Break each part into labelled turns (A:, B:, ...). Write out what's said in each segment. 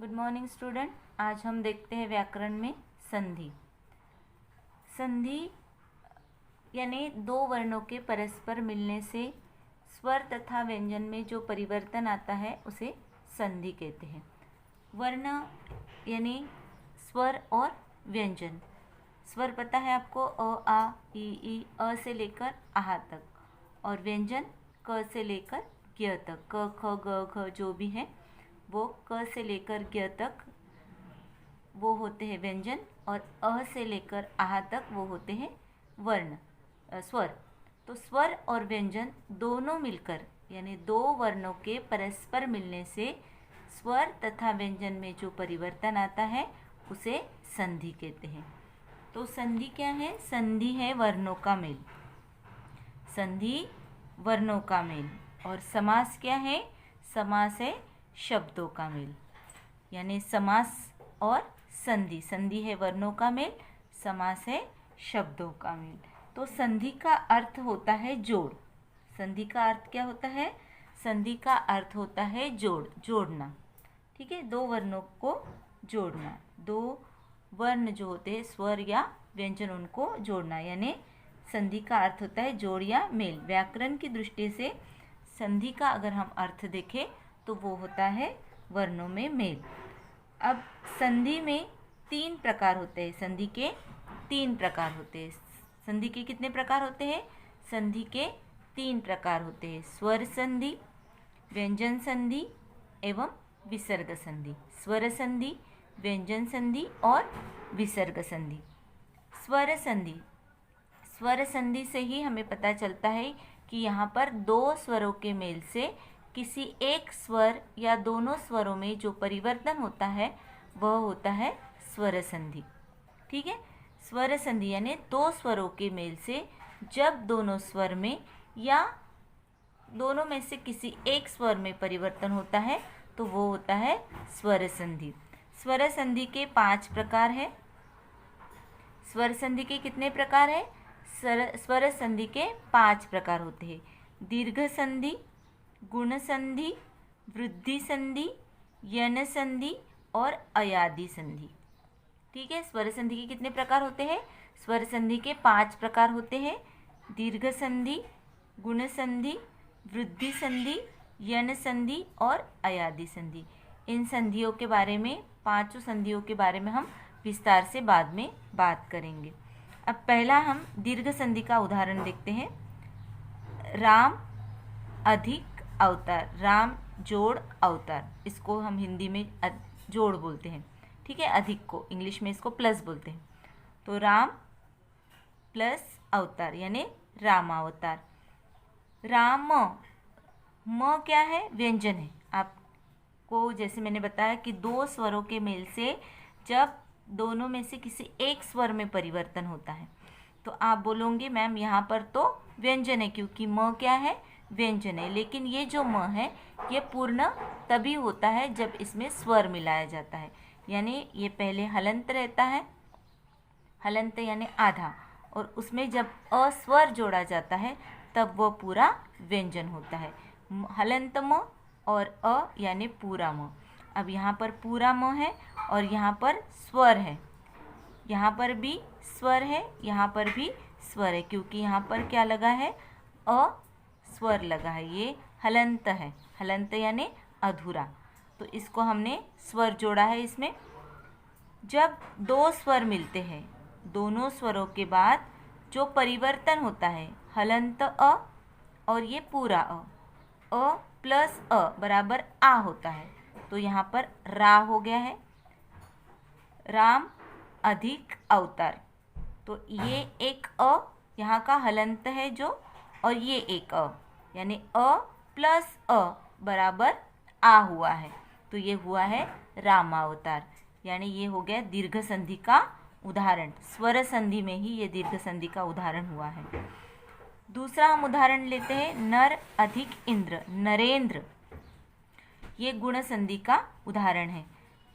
A: Good morning student. आज हम देखते हैं व्याकरण में संधि। संधि यानी दो वर्णों के परस्पर मिलने से स्वर तथा व्यंजन में जो परिवर्तन आता है उसे संधि कहते हैं। वर्ण यानी स्वर और व्यंजन। स्वर पता है आपको, अ आ ई अ से लेकर आहा तक, और व्यंजन क से लेकर ज्ञ तक, क ख ग घ जो भी है वो क से लेकर ज्ञ तक वो होते हैं व्यंजन, और अ से लेकर आहा तक वो होते हैं वर्ण स्वर। तो स्वर और व्यंजन दोनों मिलकर यानी दो वर्णों के परस्पर मिलने से स्वर तथा व्यंजन में जो परिवर्तन आता है उसे संधि कहते हैं। तो संधि क्या है? संधि है वर्णों का मेल। संधि वर्णों का मेल। और समास क्या है? समास है शब्दों का मेल। यानी समास और संधि, संधि है वर्णों का मेल, समास है शब्दों का मेल। तो संधि का अर्थ होता है जोड़। संधि का अर्थ क्या होता है? संधि का अर्थ होता है जोड़, जोड़ना। ठीक है, दो वर्णों को जोड़ना। दो वर्ण जो होते हैं स्वर या व्यंजन, उनको जोड़ना, यानी संधि का अर्थ होता है जोड़ या मेल। व्याकरण की दृष्टि से संधि का अगर हम अर्थ देखें तो वो होता है वर्णों में मेल। अब संधि में तीन प्रकार होते हैं। संधि के तीन प्रकार होते हैं। संधि के कितने प्रकार होते हैं? संधि के तीन प्रकार होते हैं। स्वर संधि, व्यंजन संधि एवं विसर्ग संधि। स्वर संधि, व्यंजन संधि और विसर्ग संधि। स्वर संधि, स्वर संधि से ही हमें पता चलता है कि यहाँ पर दो स्वरों के मेल से किसी एक स्वर या दोनों स्वरों में जो परिवर्तन होता है वह होता है स्वर संधि। ठीक है, स्वर संधि यानी दो स्वरों के मेल से जब दोनों स्वर में या दोनों में से किसी एक स्वर में परिवर्तन होता है तो वो होता है स्वर संधि। स्वर संधि के 5 प्रकार हैं। स्वर संधि के कितने प्रकार है? स्वर संधि के 5 प्रकार होते हैं। दीर्घ संधि, गुण संधि, वृद्धि संधि, यन संधि और अयादि संधि। ठीक है, स्वर संधि के कितने प्रकार होते हैं? स्वर संधि के 5 प्रकार होते हैं। दीर्घ संधि, गुण संधि, वृद्धि संधि, यन संधि और अयादि संधि। इन संधियों के बारे में, 5 संधियों के बारे में हम विस्तार से बाद में बात करेंगे। अब पहला हम दीर्घ संधि का उदाहरण देखते हैं। राम अधिक अवतार। राम जोड़ अवतार, इसको हम हिंदी में जोड़ बोलते हैं। ठीक है, अधिक को इंग्लिश में इसको प्लस बोलते हैं। तो राम प्लस अवतार यानी रामावतार। राम, म क्या है? व्यंजन है। आपको जैसे मैंने बताया कि दो स्वरों के मेल से जब दोनों में से किसी एक स्वर में परिवर्तन होता है तो आप बोलोगे मैम यहाँ पर तो व्यंजन है, क्योंकि म क्या है? व्यंजन है। लेकिन ये जो म है ये पूर्ण तभी होता है जब इसमें स्वर मिलाया जाता है। यानी ये पहले हलंत रहता है, हलंत यानी आधा, और उसमें जब अस्वर जोड़ा जाता है तब वो पूरा व्यंजन होता है। हलंत म और अ यानी पूरा म। अब यहाँ पर पूरा म है और यहाँ पर स्वर है। यहाँ पर भी स्वर है, यहाँ पर भी स्वर है, क्योंकि यहाँ पर क्या लगा है? अ स्वर लगा है। ये हलंत है। हलंत यानी अधूरा। तो इसको हमने स्वर जोड़ा है इसमें। जब दो स्वर मिलते हैं, दोनों स्वरों के बाद जो परिवर्तन होता है, हलंत अ और ये पूरा अ प्लस अ बराबर आ होता है। तो यहाँ पर रा हो गया है। राम अधिक अवतार। तो ये एक अ यहाँ का हलंत है जो, और ये एक अ यानी अ प्लस अ बराबर आ हुआ है। तो ये हुआ है रामावतार। यानी ये हो गया दीर्घ संधि का उदाहरण। स्वर संधि में ही ये दीर्घ संधि का उदाहरण हुआ है। दूसरा हम उदाहरण लेते हैं नर अधिक इंद्र। नरेंद्र, ये गुण संधि का उदाहरण है।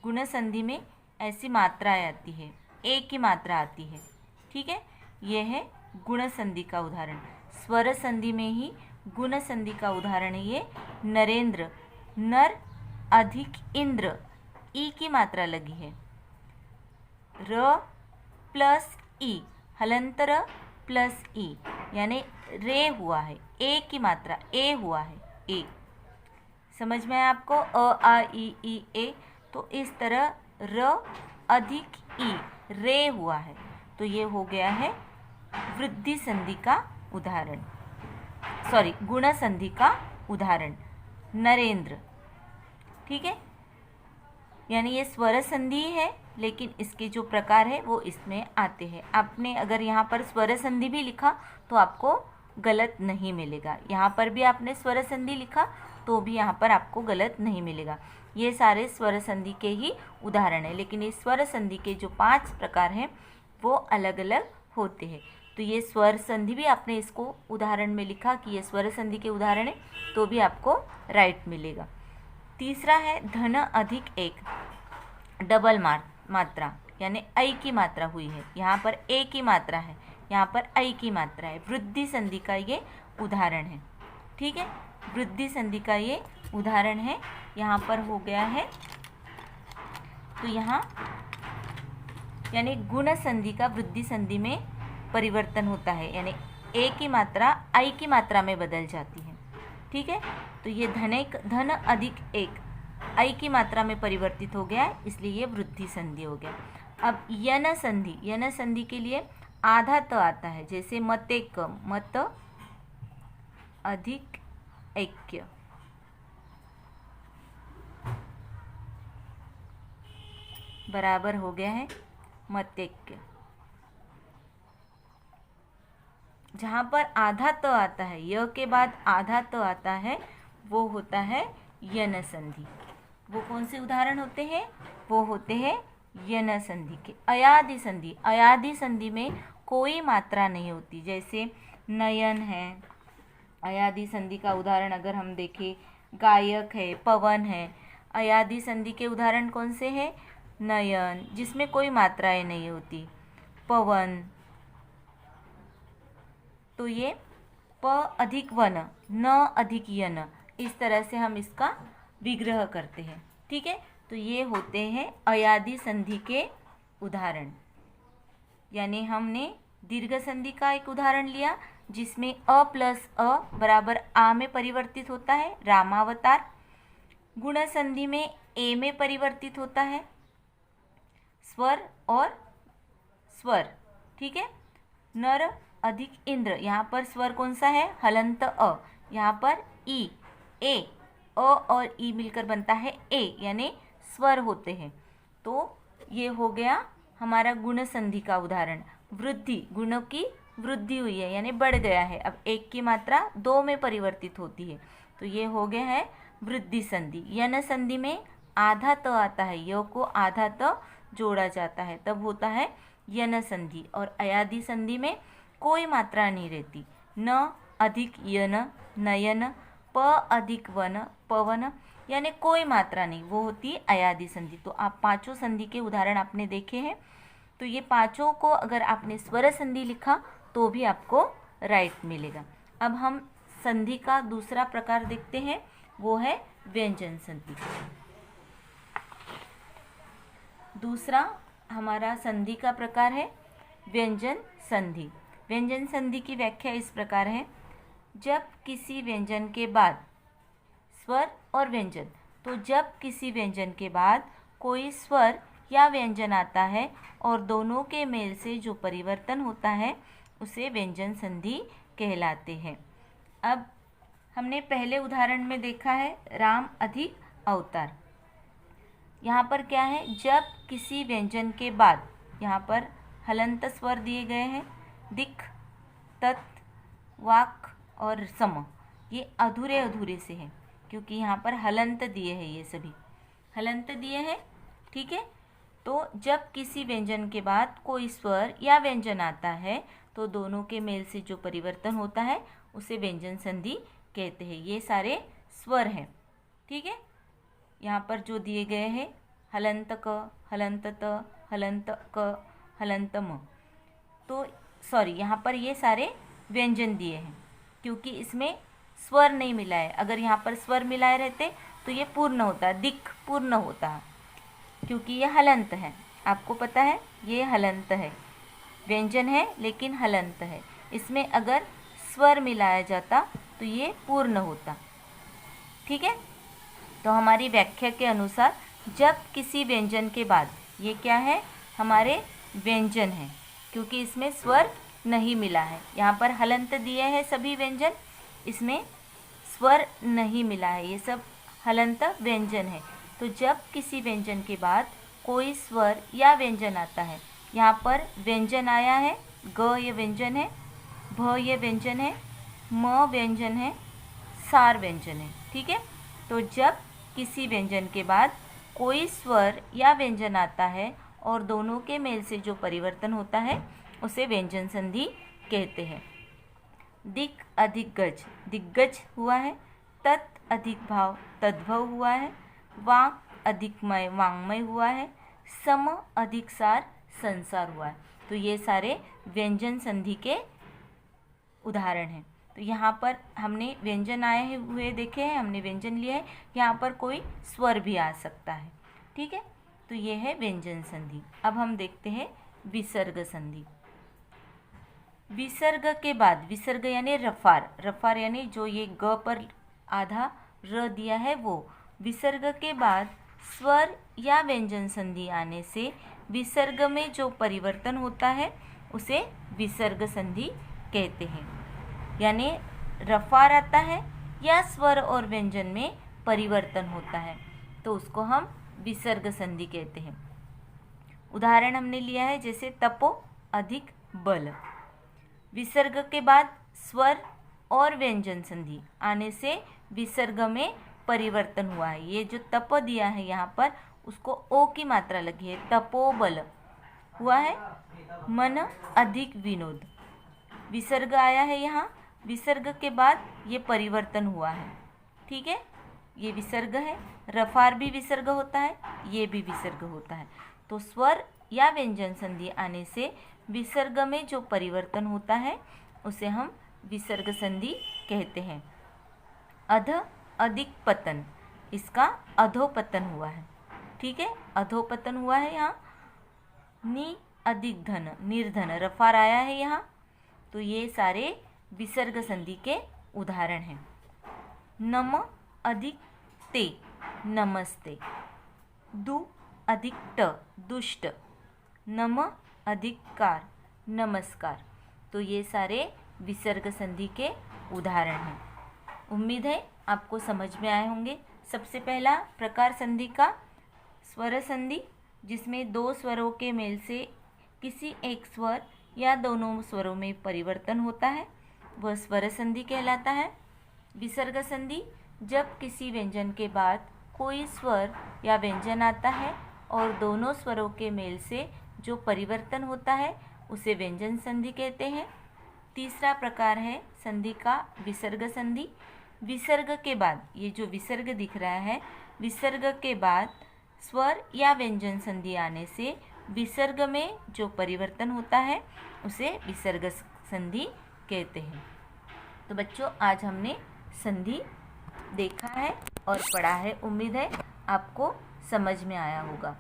A: गुण संधि में ऐसी मात्राएं आती है, एक ही मात्रा आती है। ठीक है, यह है गुण संधि का उदाहरण। स्वर संधि में ही गुण संधि का उदाहरण है ये नरेंद्र। नर अधिक इंद्र, ई की मात्रा लगी है, र प्लस ई, हलंत र प्लस ई, यानी रे हुआ है, ए की मात्रा ए हुआ है, ए। समझ में आया आपको? आ ई ए। तो इस तरह र अधिक ई, रे हुआ है, तो ये हो गया है वृद्धि संधि का उदाहरण, सॉरी गुण संधि का उदाहरण, नरेंद्र। ठीक है, यानी ये स्वर संधि है, लेकिन इसके जो प्रकार है वो इसमें आते हैं। आपने अगर यहाँ पर स्वर संधि भी लिखा तो आपको गलत नहीं मिलेगा, यहाँ पर भी आपने स्वर संधि लिखा तो भी यहाँ पर आपको गलत नहीं मिलेगा। ये सारे स्वर संधि के ही उदाहरण हैं, लेकिन इस स्वर संधि के जो 5 प्रकार हैं वो अलग अलग होते हैं। तो ये स्वर संधि भी आपने इसको उदाहरण में लिखा कि ये स्वर संधि के उदाहरण है, तो भी आपको राइट मिलेगा। तीसरा है धन अधिक एक, डबल मात्रा, यानी ऐ की मात्रा हुई है, यहाँ पर ए की मात्रा है, यहाँ पर ऐ की मात्रा है, वृद्धि संधि का ये उदाहरण है। ठीक है, वृद्धि संधि का ये उदाहरण है, यहाँ पर हो गया है। तो यहाँ यानी गुण संधि का वृद्धि संधि में परिवर्तन होता है, यानी ए की मात्रा ऐ की मात्रा में बदल जाती है। ठीक है, तो ये धन अधिक एक ऐ की मात्रा में परिवर्तित हो गया है, इसलिए ये वृद्धि संधि हो गया। अब यन संधि के लिए आधा त आता है, जैसे मतेक, मत अधिक ऐक्य, बराबर हो गया है मतेक्य। जहाँ पर आधा त आता है, य के बाद आधा त आता है, वो होता है यन संधि। वो कौन से उदाहरण होते हैं? वो होते हैं यन संधि के। अयादि संधि में कोई मात्रा नहीं होती, जैसे नयन है, अयादि संधि का उदाहरण अगर हम देखें, गायक है, पवन है। अयादि संधि के उदाहरण कौन से हैं? नयन, जिसमें कोई मात्राएं नहीं होती, पवन। तो ये प अधिक वन, न अधिक यन, इस तरह से हम इसका विग्रह करते हैं। ठीक है, तो ये होते हैं अयादि संधि के उदाहरण। यानी हमने दीर्घ संधि का एक उदाहरण लिया, जिसमें अ प्लस अ बराबर आ में परिवर्तित होता है, रामावतार। गुण संधि में ए में परिवर्तित होता है, स्वर और स्वर। ठीक है, नर अधिक इंद्र, यहाँ पर स्वर कौन सा है? हलंत अ, यहाँ पर ई, ए, अ और ई मिलकर बनता है ए, यानी स्वर होते हैं। तो ये हो गया हमारा गुण संधि का उदाहरण। वृद्धि, गुणों की वृद्धि हुई है, यानी बढ़ गया है, अब एक की मात्रा 2 में परिवर्तित होती है, तो ये हो गया है वृद्धि संधि। यन संधि में आधा त आता है, य को आधा त जोड़ा जाता है, तब होता है यन संधि। और अयादि संधि में कोई मात्रा नहीं रहती, न अधिक यन, नयन, प अधिक वन, पवन, यानी कोई मात्रा नहीं, वो होती है अयादि संधि। तो आप 5 संधि के उदाहरण आपने देखे हैं, तो ये 5 को अगर आपने स्वर संधि लिखा तो भी आपको राइट मिलेगा। अब हम संधि का दूसरा प्रकार देखते हैं, वो है व्यंजन संधि। दूसरा हमारा संधि का प्रकार है व्यंजन संधि। व्यंजन संधि की व्याख्या इस प्रकार है, जब किसी व्यंजन के बाद स्वर और व्यंजन, तो जब किसी व्यंजन के बाद कोई स्वर या व्यंजन आता है और दोनों के मेल से जो परिवर्तन होता है उसे व्यंजन संधि कहलाते हैं। अब हमने पहले उदाहरण में देखा है राम अधिक अवतार। यहाँ पर क्या है? जब किसी व्यंजन के बाद, यहाँ पर हलंत स्वर दिए गए हैं, दिख, तत्, वाक और सम, ये अधूरे अधूरे से हैं, क्योंकि यहाँ पर हलंत दिए हैं, ये सभी हलंत दिए हैं। ठीक है, तो जब किसी व्यंजन के बाद कोई स्वर या व्यंजन आता है तो दोनों के मेल से जो परिवर्तन होता है उसे व्यंजन संधि कहते हैं। ये सारे स्वर हैं। ठीक है, यहाँ पर जो दिए गए हैं हलंत क, हलंत त, हलंत क, हलंत म, तो सॉरी यहाँ पर ये सारे व्यंजन दिए हैं, क्योंकि इसमें स्वर नहीं मिला है। अगर यहाँ पर स्वर मिलाए रहते तो ये पूर्ण होता, दिख पूर्ण होता। क्योंकि ये हलंत है। आपको पता है ये हलंत है, व्यंजन है लेकिन हलंत है। इसमें अगर स्वर मिलाया जाता तो ये पूर्ण होता। ठीक है, तो हमारी व्याख्या के अनुसार जब किसी व्यंजन के बाद, ये क्या है, हमारे व्यंजन है क्योंकि इसमें स्वर नहीं मिला है। यहाँ पर हलंत दिए हैं सभी व्यंजन, इसमें स्वर नहीं मिला है, ये सब हलंत व्यंजन है। तो जब किसी व्यंजन के बाद कोई स्वर या व्यंजन आता है, यहाँ पर व्यंजन आया है, ग ये व्यंजन है, भ ये व्यंजन है, म व्यंजन है, सार व्यंजन है। ठीक है, तो जब किसी व्यंजन के बाद कोई स्वर या व्यंजन आता है और दोनों के मेल से जो परिवर्तन होता है उसे व्यंजन संधि कहते हैं। दिक् अधिक गज, दिग्गज हुआ है। तत् अधिक भाव, तद्भव हुआ है। वाक् अधिक मय, वाङ्मय हुआ है। सम अधिक सार, संसार हुआ है। तो ये सारे व्यंजन संधि के उदाहरण हैं। तो यहाँ पर हमने व्यंजन आए हुए देखे हैं, हमने व्यंजन लिया है, यहाँ पर कोई स्वर भी आ सकता है। ठीक है, तो ये है व्यंजन संधि। अब हम देखते हैं विसर्ग संधि। विसर्ग के बाद, विसर्ग यानी रफार, रफार यानी जो ये ग पर आधा र दिया है वो। विसर्ग के बाद स्वर या व्यंजन संधि आने से विसर्ग में जो परिवर्तन होता है उसे विसर्ग संधि कहते हैं। यानी रफार आता है या स्वर और व्यंजन में परिवर्तन होता है तो उसको हम विसर्ग संधि कहते हैं। उदाहरण हमने लिया है जैसे तपो अधिक बल। विसर्ग के बाद स्वर और व्यंजन संधि आने से विसर्ग में परिवर्तन हुआ है। ये जो तप दिया है यहाँ पर उसको ओ की मात्रा लगी है, तपोबल हुआ है। मन अधिक विनोद, विसर्ग आया है यहाँ, विसर्ग के बाद ये परिवर्तन हुआ है। ठीक है, ये विसर्ग है, रफार भी विसर्ग होता है, ये भी विसर्ग होता है। तो स्वर या व्यंजन संधि आने से विसर्ग में जो परिवर्तन होता है उसे हम विसर्ग संधि कहते हैं। अध अधिक पतन, इसका अधोपतन हुआ है। ठीक है, अधोपतन हुआ है यहाँ। नि अधिक धन, निर्धन, रफार आया है यहाँ। तो ये सारे विसर्ग संधि के उदाहरण हैं। नम अधिक ते, नमस्ते। दु अधिक ट, दुष्ट। नम अधिक कार, नमस्कार। तो ये सारे विसर्ग संधि के उदाहरण हैं। उम्मीद है आपको समझ में आए होंगे। सबसे पहला प्रकार संधि का स्वर संधि, जिसमें दो स्वरों के मेल से किसी एक स्वर या दोनों स्वरों में परिवर्तन होता है, वह स्वर संधि कहलाता है। विसर्ग संधि, जब किसी व्यंजन के बाद कोई स्वर या व्यंजन आता है और दोनों स्वरों के मेल से जो परिवर्तन होता है उसे व्यंजन संधि कहते हैं। तीसरा प्रकार है संधि का विसर्ग संधि। विसर्ग के बाद, ये जो विसर्ग दिख रहा है, विसर्ग के बाद स्वर या व्यंजन संधि आने से विसर्ग में जो परिवर्तन होता है उसे विसर्ग संधि कहते हैं। तो बच्चों, आज हमने संधि देखा है और पढ़ा है। उम्मीद है आपको समझ में आया होगा।